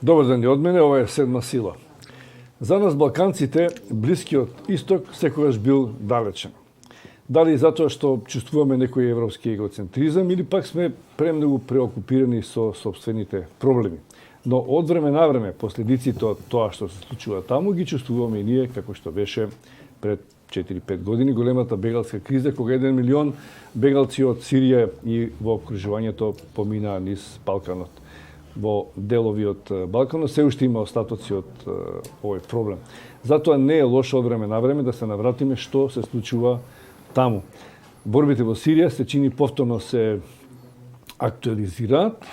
Добар ден и од мене, ова е Седма сила. За нас балканците, Блискиот исток секогаш бил далечен. Дали затоа што чувствуваме некој европски егоцентризам или пак сме премногу преокупирани со собствените проблеми. Но од време на време последиците од тоа што се случува таму ги чувствуваме и ние, како што беше пред 4-5 години големата бегалска криза, кога 1 милион бегалци од Сирија и во окружувањето поминаа низ Балканот. Во делови од Балканот се уште има остатоци од овој проблем. Затоа не е лошо од време на време да се навратиме што се случува таму. Борбите во Сирија се чини повторно се актуализираат,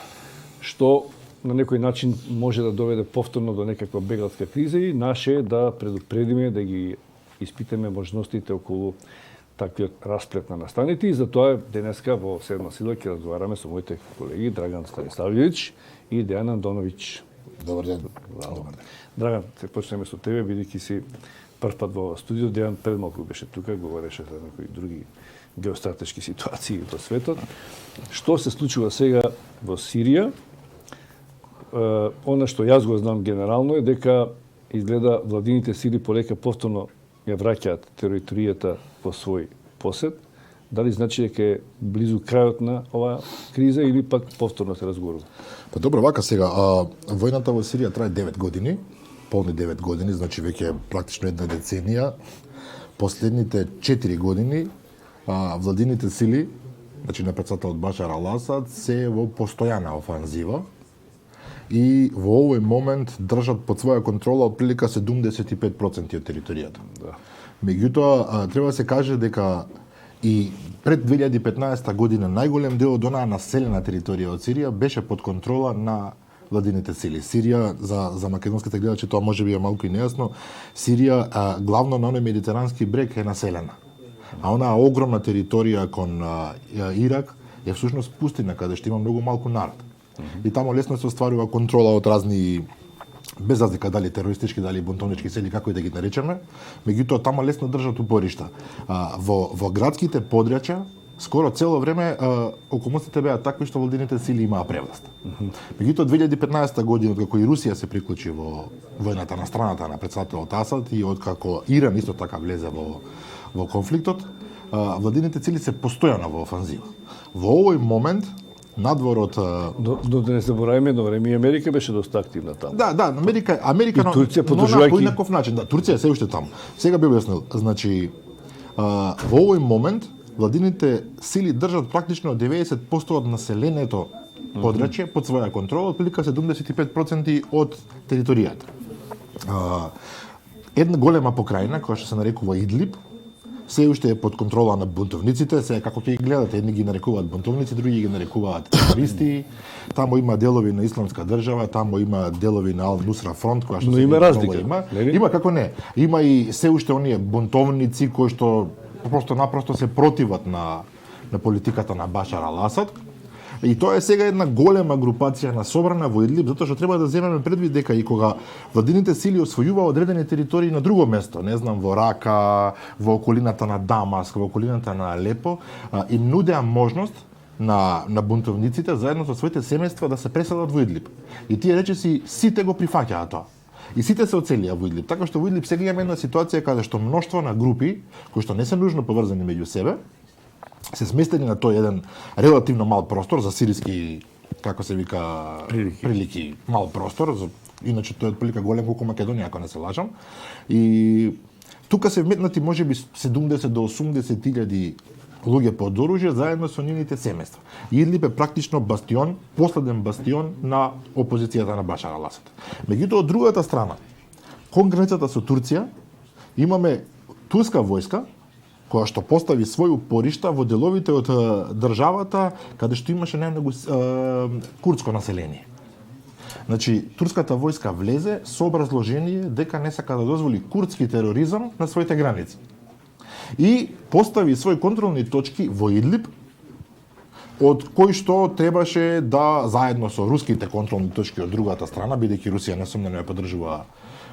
што на некој начин може да доведе повторно до некаква бегалска криза и наше е да предупредиме, да ги испитаме можностите околу таквиот расплет на настаните и затоа денеска во Седма сила ќе разговараме со моите колеги Драган Станиславович и Дејан Андонович. Добар ден. Добар ден. Драган, се почнеме со тебе, бидејќи си прв пат во студио. Дејан пред малку беше тука, говореше за некои други геостратешки ситуации во светот. Што се случува сега во Сирија? Она што јас го знам генерално е дека изгледа владините сили полека повторно ја враќаат територијата во свој посед. Дали значи дека е близу крајот на оваа криза или пак повторно се разговорува? Па добро, вака сега, војната во Сирија трае 9 години, полни 9 години, значи веќе практично една деценија. Последните 4 години владините сили, значи на председателот Башар ал-Асад, се во постојана офанзива и во овој момент држат под своја контрола отприлика 75% од територијата. Да. Меѓутоа, треба да се каже дека и пред 2015 година најголем дел од онаа населена територија од Сирија беше под контрола на владините сили. Сирија, за македонските гледачи тоа може би е малку и нејасно, Сирија главно на оној медитерански брег е населена. А онаа огромна територија кон Ирак е всушност пустина, каде што има многу малку народ. И таму лесно се остварува контрола од разни, без разлика дали терористички, дали бунтовнички сили, како и да ги наречеме, меѓутоа таму лесно држат упоришта. Во градските подрачја скоро цело време околностите беа такви што владините сили имаа превласт. Меѓутоа 2015 година, откако и Русија се приклучи во војната на страната на председателот Асад и откако Иран исто така влезе во конфликтот, владините сили се постојано во офанзива. Во овој момент надвор од да не забораваме, едно време и Америка беше доста активна таму. Да, Америка и Турција на поинаков начин. Да, Турција се уште таму. Сега би објаснил. Значи, во овој момент владините сили држат практично 90% од населението подрачје под своја контрола, отприлика 75% од територијата. Една голема покрајна која што се нарекува Идлиб, се уште е под контрола на бунтовниците, се како ќе ги гледате, едни ги нарекуваат бунтовници, други ги нарекуваат терористи. Таму има делови на Исламска држава, таму има делови на Ал-Нусра фронт, која што но има разлика. Има како не. Има и се уште оние бунтовници кои што просто се противат на политиката на Башар ал-Асад. И тоа е сега една голема групација на собрана во Идлиб, затоа што треба да земеме предвид дека и кога владините сили освојува одредени територии на друго место, не знам, во Рака, во околината на Дамаск, во околината на Алепо, им нудеа можност на бунтовниците заедно со своите семејства да се преселат во Идлиб. И тие речиси сите го прифаќаа тоа. И сите се оцелија во Идлиб. Така што во Идлиб сега имаме една ситуација каде што мноштво на групи кои што не се нужно поврзани меѓу себе се сместени на тој еден релативно мал простор за сириски, како се вика, прилики мал простор, иначе тој е отприлика голем колку Македонија, ако не се лажам. И тука се вметнати можеби 70 до 80 илјади луѓе под оружје заедно со нивните семејства. Идлиб е практично бастион, последен бастион на опозицијата на Башар ал-Асад. Меѓутоа од другата страна, кон границата со Турција, имаме турска војска која што постави своји упоришта во деловите од државата каде што имаше најмногу курдско население. Значи, турската војска влезе со образложение дека не сака да дозволи курдски тероризам на своите граници. И постави своји контролни точки во Идлиб, од кои што требаше да заедно со руските контролни точки од другата страна, бидејќи Русија несомнено ја поддржува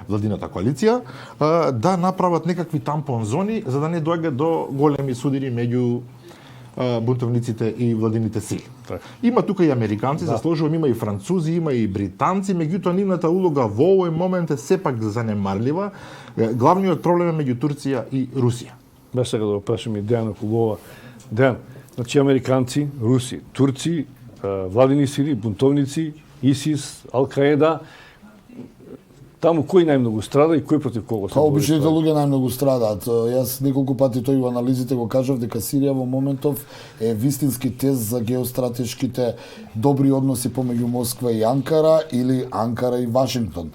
владината коалиција, да направат некакви тампон зони за да не доаѓа до големи судири меѓу бунтовниците и владините сили. Така. Има тука и американци, се сложувам, има и французи, има и британци, меѓутоа нивната улога во овој момент е сепак занемарлива. Главниот проблем е меѓу Турција и Русија. Бе сега да го прашам и Дејан околу ова. Дејан, значи американци, руси, турци, владини сили, бунтовници, ИСИС, Ал-Каеда, таму кој најмногу страда и кој против кого се Као бори? обичаите луѓе најмногу страдаат. Јас неколку пати тој во анализите го кажав дека Сирија во моментов е вистински тест за геостратешките добри односи помеѓу Москва и Анкара или Анкара и Вашингтон.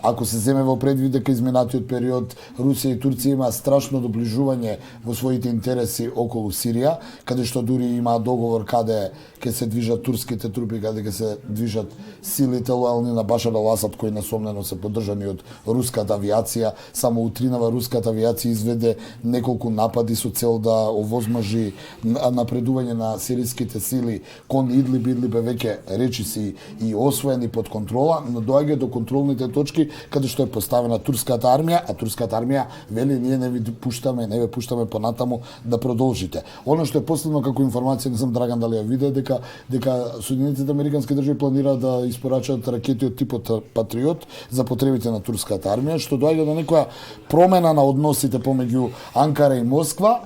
Ако се земе во предвид дека изминатиот период Русија и Турција има страшно доближување во своите интереси околу Сирија, каде што дури има договор каде ќе се движат турските трупи, каде ќе се движат силите лојални на Башар ал-Асад, кои несомнено се поддржани од руската авиација. Само утринава руската авиација изведе неколку напади со цел да овозможи напредување на сириските сили кон Идлиб. Идлиб е веќе речиси и освоени под контрола, но доаѓа до контролните точки каде што е поставена турската армија, а турската армија вели ние не ви ве пуштаме понатаму да продолжите. Она што е последно како информација, не знам Драган дали ја виде, дека Соединетите американски држави планираат да испорачаат ракети од типот Патриот за потребите на турската армија, што доаѓа до некоја промена на односите помеѓу Анкара и Москва.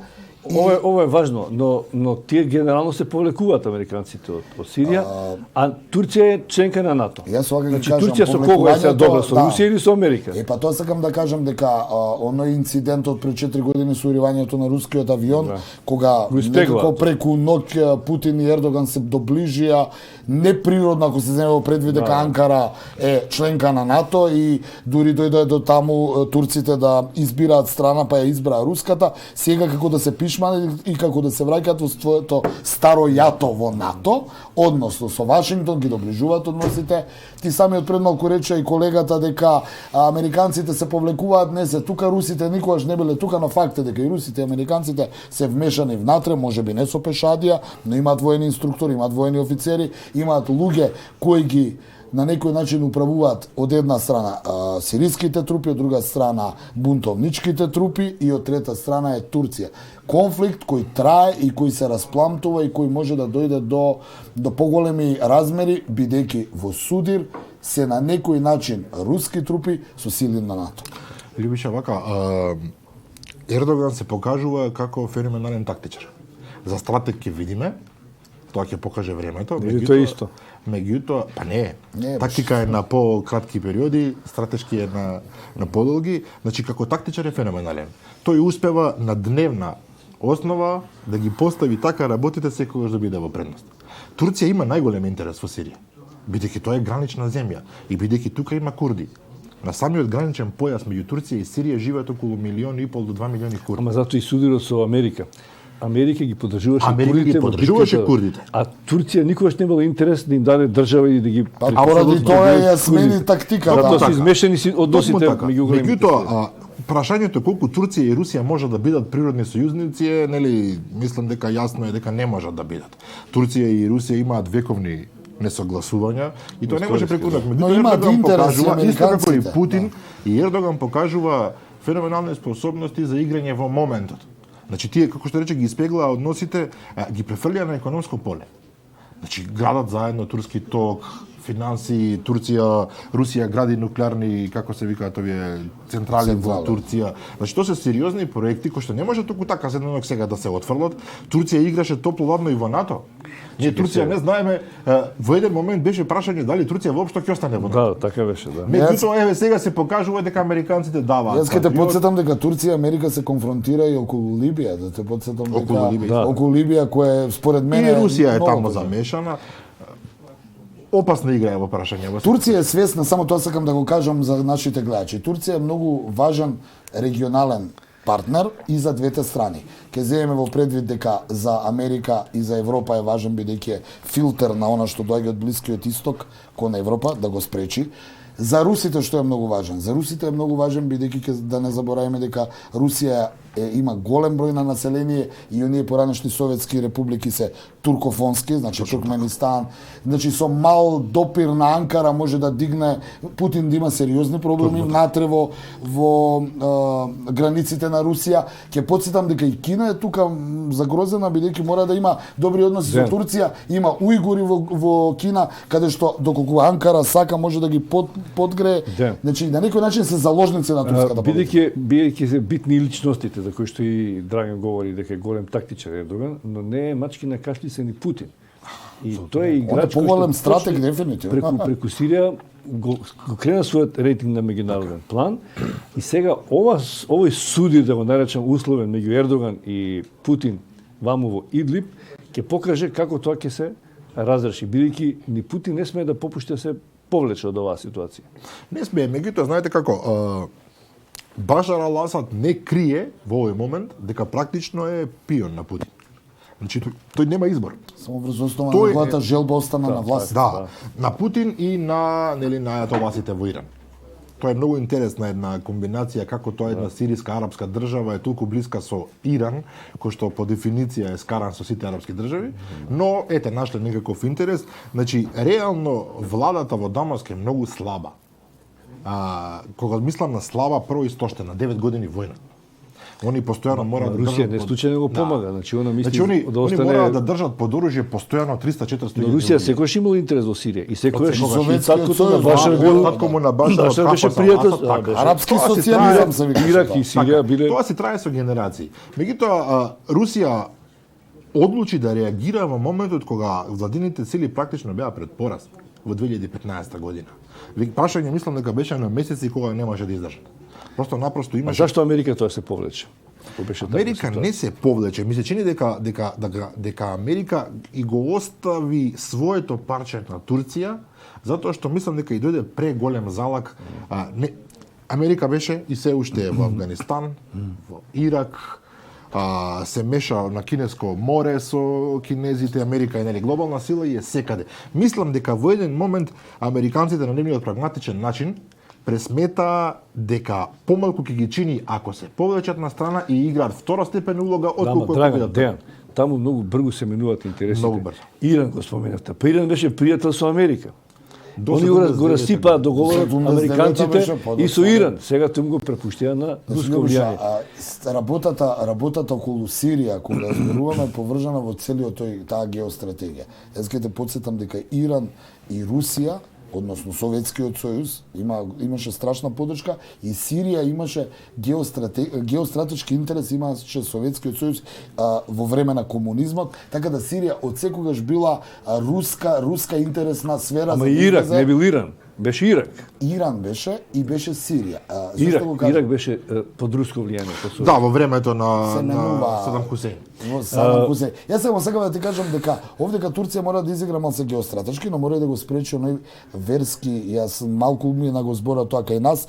Ова е важно, но тие генерално се повлекуваат американците од Сирија, а Турција е членка на НАТО. Јас сега Значи кажам, Турција со кого е сега добра, со да. Русија или со Америка? Па тоа сакам да кажам дека оној инцидентот пред 4 години со уривањето на рускиот авион, кога некако преку ноќ Путин и Ердоган се доближија, неприродно ако се земе во предвид дека Анкара е членка на НАТО и дури дојде до таму турците да избираат страна, па ја избраа руската, сега како да се пишмани и како да се враќаат во своето старо јато во НАТО, односно со Вашингтон ги доближуваат односите. Ти самиот пред малку рече и колегата дека американците се повлекуваат, не се тука, русите никогаш не биле тука, но факт е дека и русите и американците се вмешани внатре, можеби не со пешадија, но имаат воени инструктори, имаат воени офицери, имаат луѓе кои ги на некој начин управуваат од една страна сириските трупи, од друга страна бунтовничките трупи и од трета страна е Турција. Конфликт кој трае и кој се распламтува и кој може да дојде до поголеми размери, бидејќи во судир се на некој начин руски трупи со сили на НАТО. Љубиша, вака, Ердоган се покажува како феноменален тактичар. За стратег ќе видиме, тоа ќе покаже времето. Тоа е исто. Меѓутоа, па не, тактика е на по-кратки периоди, стратешки е на подолги, значи како тактичар е феноменален. Тој успева на дневна основа да ги постави така работите секогаш да биде во предност. Турција има најголем интерес во Сирија, бидејќи тоа е гранична земја и бидејќи тука има курди. На самиот граничен појас меѓу Турција и Сирија живеат околу 1,5 до 2 милиони курди. Ама затоа и судирот со Америка. Америка ги поддржуваше курдите, а Турција никогаш не имала интерес да им даде држава и да ги А поради тоа ја смени тактиката. Затоа се измешани односите меѓу големите. Меѓутоа, прашањето колку Турција и Русија можат да бидат природни сојузници е, нели, мислам дека јасно е дека не можат да бидат. Турција и Русија имаат вековни несогласувања и тоа не може преку ноќ. Но имаат интереси американците. Исто како и Путин и Ердоган покажува феноменални способности за играње во моментот. Значи тие, како што рече, ги испеглаа односите, ги префрлија на економско поле. Значи градат заедно турски ток, финанси, Турција, Русија гради нуклеарни, како се викаат овие централи во Турција. Значи тоа се сериозни проекти кои што не може толку така за еднок сега да се отфрлат. Турција играше топло ладно и во НАТО. Ние Турција не знаеме, во еден момент беше прашање дали Турција воопшто ќе остане во НАТО. Да, така беше, да. Меѓутоа еве сега се покажува дека американците даваат. Јас ќе те потсетам дека Турција и Америка се конфронтира и околу Либија, да те потсетам дека околу Либија која според мене и Русија е таму замешана. Опасна игра е во прашање. Турција е свесна, само тоа сакам да го кажам за нашите гледачи. Турција е многу важен регионален партнер и за двете страни. Ке земеме во предвид дека за Америка и за Европа е важен бидејќи е филтер на она што доаѓа од Блискиот Исток кон Европа да го спречи. За русите што е многу важен? За русите е многу важен бидејќи да не забораваме дека Русија има голем број на население и оние поранешни советски републики се туркофонски, значи Туркменистан, значи со мал допир на Анкара може да дигне Путин да има сериозни проблеми внатре во границите на Русија. Ќе потсетам дека и Кина е тука загрозена бидејќи мора да има добри односи со Турција, има уйгури во Кина каде што доколку Анкара сака може да ги подгре, значи на некој начин се заложници на турската политика. Бидејќи се битни личностите за кои што и Драган говори дека е голем тактичар Ердоган, но не е мачки на кашлица ни Путин. И тој е играч кој поголем стратег дефинитивно. Преку Сирија го крена својот рейтинг на меѓународен план и сега овој суди, да го наречам условен, меѓу Ердоган и Путин ваму во Идлиб ќе покаже како тоа ќе се разреши, бидејќи ни Путин не смее да попушти да се повлече од оваа ситуација. Не смее, меѓутоа знаете како Башар ал-Асад не крие во овој момент дека практично е пион на Путин. Значи тој нема избор. Само врз основа на неговата желба остана на власт. Да, на Путин и на ајатоласите во Иран. Тоа е многу интересна една комбинација како тоа една сириска арапска држава е толку блиска со Иран, кој што по дефиниција е скаран со сите арапски држави, но ете нашле некаков интерес. Значи реално владата во Дамаск е многу слаба. Кога мислам на слаба, прво истоштена, 9 години војна. Они постојано мора да Русија не случајно го помага, значи она мисли они остане... мора да држат под оружје постојано 300-400 Но Русија секогаш имала интерес во Сирија и секогаш Советскиот на Башар бил татко му на Башар беше пријател, арапски социјализам се вика. Ирак и Сирија биле. Тоа се трае со генерации. Меѓутоа Русија одлучи да реагира во моментот кога владините сили практично беа пред пораз во 2015 година. Прашање мислам дека беше на месеци кога немаше да издржат. Просто напросто имаше. Зашто Америка тоа се повлече? Америка не се повлече. Ми се чини дека Америка и го остави своето парче на Турција, затоа што мислам дека и дојде преголем залак. Америка беше и се уште во Афганистан, во Ирак, се меша на Кинеско море со кинезите, Америка е глобална сила и е секаде. Мислам дека во еден момент американците на нивниот прагматичен начин пресмета дека помалку ќе ги чини ако се повлечат на страна и играат второстепена улога отколку Дејан, таму многу брзо се менуваат интересите. Иран го споменавте. Па Иран беше пријател со Америка. Они го расипаат договорот американците и со Иран. Сега тоа го препуштија на руско влијание. Работата околу Сирија, кога зборуваме, поврзана во целиот таа геостратегија. Јас ќе те потсетам дека Иран и Русија, односно Советскиот сојуз, имаше страшна поддршка и Сирија имаше геостратешки интерес, имаше Советскиот сојуз во време на комунизмот, така да Сирија од секогаш била руска интересна сфера. Ама Ирак не бил Иран, беше Ирак. Иран беше и беше Сирија. Ирак беше под руско влијание. Да, во времето на Садам Хусеин. Јас само сакам да ти кажам дека овдека Турција мора да изигра малце геостратешки, но мора и да го спречи оној верски, јас малку умина го збора тоа кај нас,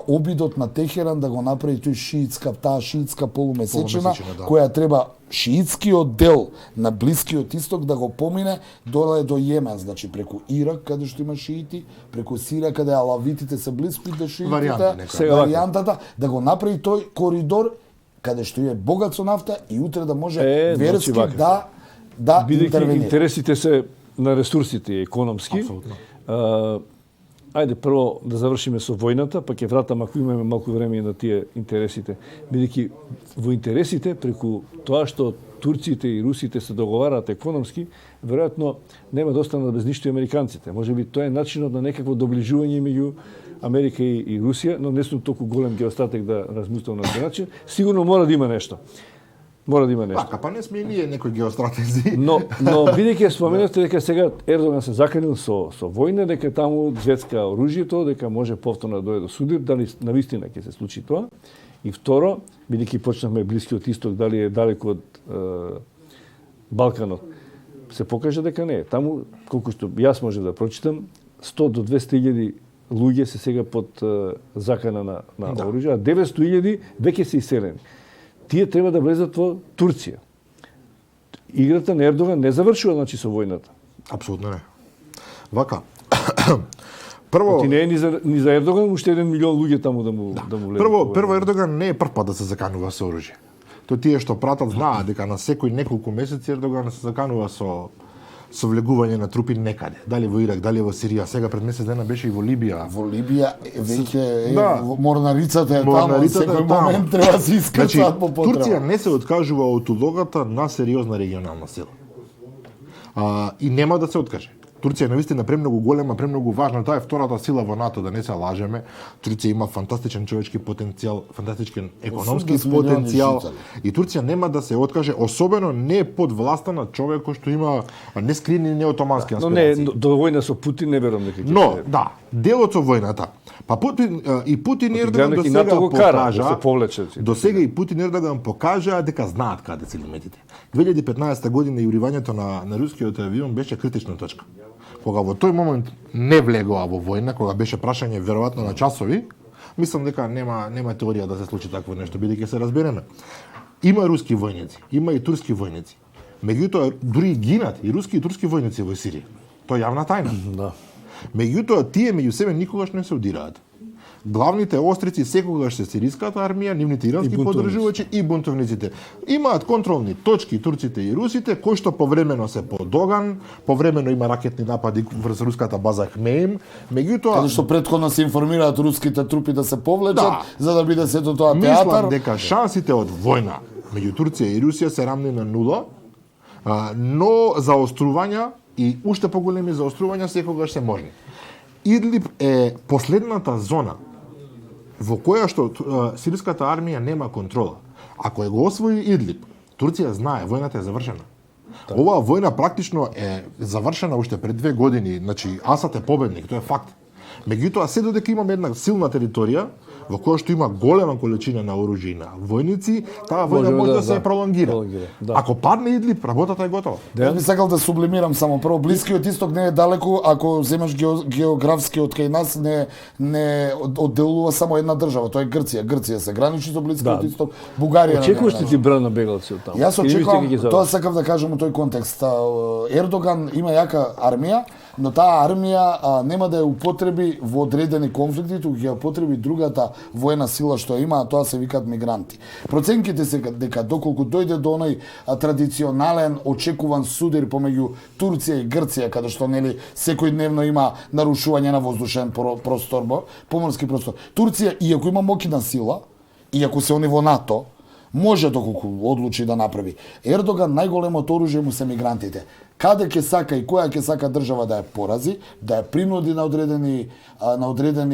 обидот на Техеран да го направи таа шиитска полумесечина, која треба шиитскиот дел на Блискиот Исток да го помине доле до Јемен, значи преку Ирак каде што има шиити, преку Сирија каде алавитите се блиски до шиитите, варијантата да го направи тој коридор каде што е богат со нафта и утре да може верски да интервенира. Интересите се на ресурсите економски. Ајде прво да завршиме со војната, па ќе вратам ако имаме малку време на тие интересите. Бидејќи во интересите преку тоа што турците и русите се договараат економски, веројатно нема да останат без ништо и американците. Можеби тоа е начинот на некакво доближување меѓу Америка и Русија, но не сум толку голем геостратег да размислам на тој начин. Сигурно мора да има нешто. Така, па не сме и ние некои геостратези. Но бидејќи споменавте дека сега Ердоган се заканил со војна, дека таму зецка оружјето, дека може повторно да дојде до судир, дали навистина ќе се случи тоа? И второ, бидејќи почнавме Блискиот Исток, дали е далеко од Балканот, се покаже дека не е. Таму, колку што јас можев да прочитам, 100 до 200.000 луѓе се сега под закана на оружје, а 900.000 веќе се иселени. Тие треба да влезат во Турција. Играта на Ердоган не завршува, значи, со војната. Апсолутно не. Вака. Прво не е ни за Ердоган, уште 1 милион луѓе таму да му влезат. Прво Ердоган не е прв пат да се заканува со оружје. То тие што пратат знаат дека на секој неколку месеци Ердоган се заканува со влегување на трупи некаде. Дали во Ирак, дали во Сирија, сега пред месец дена беше и во Либија. Во Либија веќе Да. Морнарицата е таму, Морнарицата е секој таму. момент треба да се искачат Значи, по потреба. Турција не се откажува од улогата на сериозна регионална сила. И нема да се откаже. Турција е навистина премногу голема, премногу важна, таа е втората сила во НАТО, да не се лажеме. Турција има фантастичен човечки потенцијал, фантастичен економски 80 милиони потенцијал жители. и Турција нема да се откаже, особено не под власта на човек кој што има нескрини неотомански Но не, аспирации. до војна со Путин не верувам дека ќе Но, се- да, делот со војната. Па Путин и Путин и Ердоган до гледам, и сега НАТО го кара да покажа, се повлече. до сега и Путин и Ердоган покажаа дека знаат каде се лимитите. 2015 година јуривањето на рускиот авион беше критична точка. Кога во тој момент не влегоа во војна, кога беше прашање веројатно на часови, мислам дека нема теорија да се случи такво нешто, бидејќи се разбереме. Има руски војници, има и турски војници. Меѓутоа дури и гинат и руски и турски војници во Сирија. Тоа е јавна тајна. Да. Меѓутоа, тие меѓу себе никогаш не се удираат. Главните острици секогаш се сириската армија, нивните ирански бунтовници. поддржувачи и бунтовниците. Имаат контролни точки турците и русите, кои што повремено се под Доган, повремено има ракетни напади врз руската база Хмеим, меѓутоа Каде што претходно се информираат руските трупи да се повлечат, Да. за да биде сето тоа мислам театар. дека шансите од војна меѓу Турција и Русија се рамни на нула, но заострувања и уште поголеми заострувања секогаш се можни. Идлиб е последната зона во која што сириската армија нема контрола. Ако го освои Идлиб, Турција знае, војната е завршена. Оваа војна практично е завршена уште пред 2 години, значи Асад е победник, тоа е факт. Меѓутоа, се додека имаме една силна територија, во која што има голема количина на оружје и на војници, таа војна може да се пролонгира. Да. Ако падне Идлиб, работата е готова. Јас би сакал да сублимирам само прво, Блискиот исток не е далеко, ако земеш географски од кај нас не одделува само една држава, тоа е Грција. Грција се граничи со Блискиот Да. исток, Бугарија. Очекуваш ли ти брана бегалци од таму? Јас Или мислите очекувам, дека ќе тоа заврши? сакав да кажам у тој контекст. Ердоган има јака армија, но таа армија нема да ја употреби во одредени конфликти, туку ќе ја употреби другата војна сила што има, а тоа се викаат мигранти. Проценките се дека доколку дојде до оној традиционален очекуван судир помеѓу Турција и Грција, каде што нели секојдневно има нарушување на воздушен простор, поморски простор. Турција, иако има моќна сила, иако се они во НАТО, може доколку одлучи да направи. Ердоган најголемото оружје му се мигрантите. Каде ќе сака и која ќе сака држава да ја порази, да ја принуди на одредени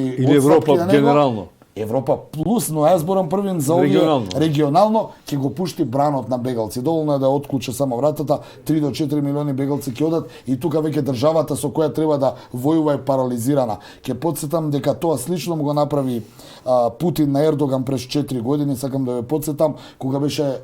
Или отстапки Европа на него, генерално. Европа плюс, но јас зборам првен за овие регионално ќе го пушти бранот на бегалци. Доволно е да отклуче само вратата, 3 до 4 милиони бегалци ќе одат и тука веќе државата со која треба да војува е парализирана. Ќе потсетам дека тоа слично му го направи Путин на Ердоган през 4 години, сакам да ве потсетам, кога беше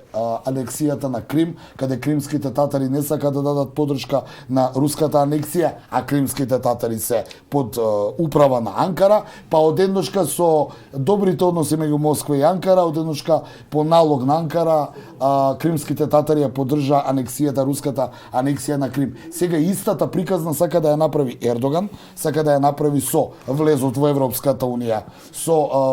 анексијата на Крим, каде кримските татари не сака да дадат поддршка на руската анексија, а кримските татари се под управа на Анкара, па одедношка со добрите односи меѓу Москва и Анкара, одедношка по налог на Анкара, кримските татари ја поддржа анексијата, руската анексија на Крим. Сега истата приказна сака да ја направи Ердоган, сака да ја направи со влезот во Европската унија, со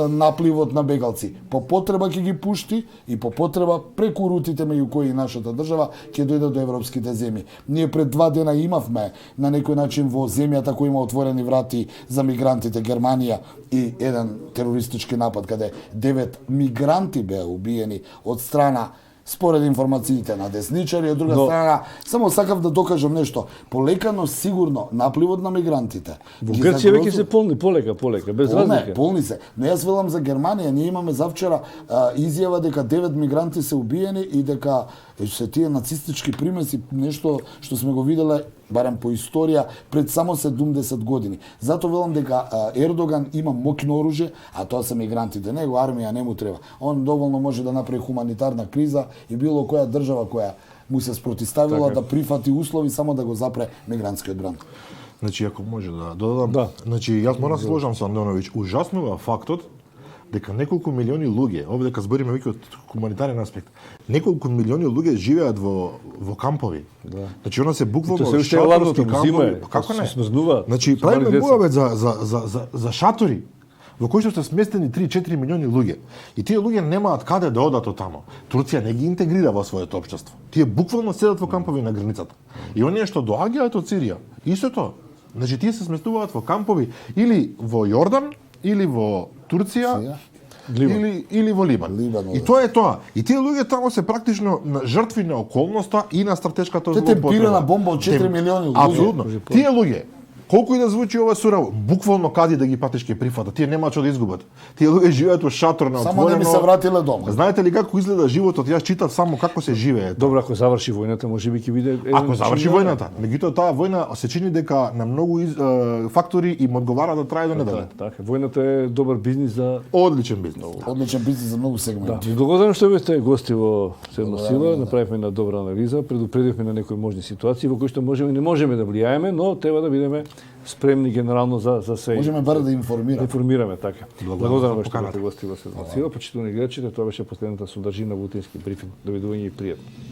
напливот на бегалци. По потреба ќе ги пушти и по потреба преку рутите меѓу кои и нашата држава ќе дојде до европските земји. Ние пред 2 дена имавме на некој начин во земјата која има отворени врати за мигрантите Германија и еден терористички напад каде 9 мигранти беа убиени од страна според информациите на десничари, од друга страна, само сакав да докажам нешто. Полека, но сигурно, напливот на мигрантите. Во Грција веќе се полни, полека, без разлика. Полни се. Но јас велам за Германија, ние имаме завчера изјава дека 9 мигранти се убиени и дека се тие нацистички примеси, нешто што сме го виделе, барем по историја, пред само 70 години. Затоа велам дека Ердоган има моќно оружје, а тоа се мигрантите. Него армија не му треба. Он доволно може да направи хуманитарна криза и било која држава која му се спротиставила да прифати услови само да го запре мигрантскиот бран. Значи, ако може да додадам, Да. значи, јас морам да се сложам со Андоновиќ, ужаснува фактот дека неколку милиони луѓе, овде дека збориме веќе од хуманитарен аспект, неколку милиони луѓе живеат во кампови. Да. Значи, она се буквално се уште е шаторски ладното, зима е, кампови. Па како не? смрзнуваат. Значи, со мали правиме деца. муавет за шатори. во кој што се сместени 3-4 милиони луѓе. И тие луѓе немаат каде да одат од тамо. Турција не ги интегрира во своето општество. Тие буквално седат во кампови на границата. И оние што доаѓаат од Сирија, истото. Значи тие се сместуваат во кампови или во Јордан, или во Турција, или во Либан. И тоа е тоа. И тие луѓе тамо се практично жртви на околноста и на стратешката злоупотреба. Те темпирана бомба од 4 милиони луѓе. Апсолутно. Тие луѓе, колку и да звучи ова сурово, буквално кади да ги патиш ке прифатат. Тие нема што да изгубат. Тие луѓе живеат во шатор на отворено. Само не ми се вратиле дома. Знаете ли како изгледа животот? Јас читав само како се живее. Добро, ако заврши војната, можеби ќе биде Ако заврши војната, меѓутоа таа војна се чини дека на многу фактори им одговара да трае до недалек. Така, војната е добар бизнис за Одличен бизнис. Одличен бизнис за многу сегменти. Благодарам што бевте гости во Седма сила, направивме една добра анализа, предупредивме на некои можни ситуации во кои што можеме и не можеме да влијаеме, но треба да бидеме спремни генерално за се. Можеме барем да информираме. Информираме, така. Благодарам што поканата. бевте гости во Седма сила. Почитувани гледачи, тоа беше последната содржина во утински брифинг. Довидување и пријатно.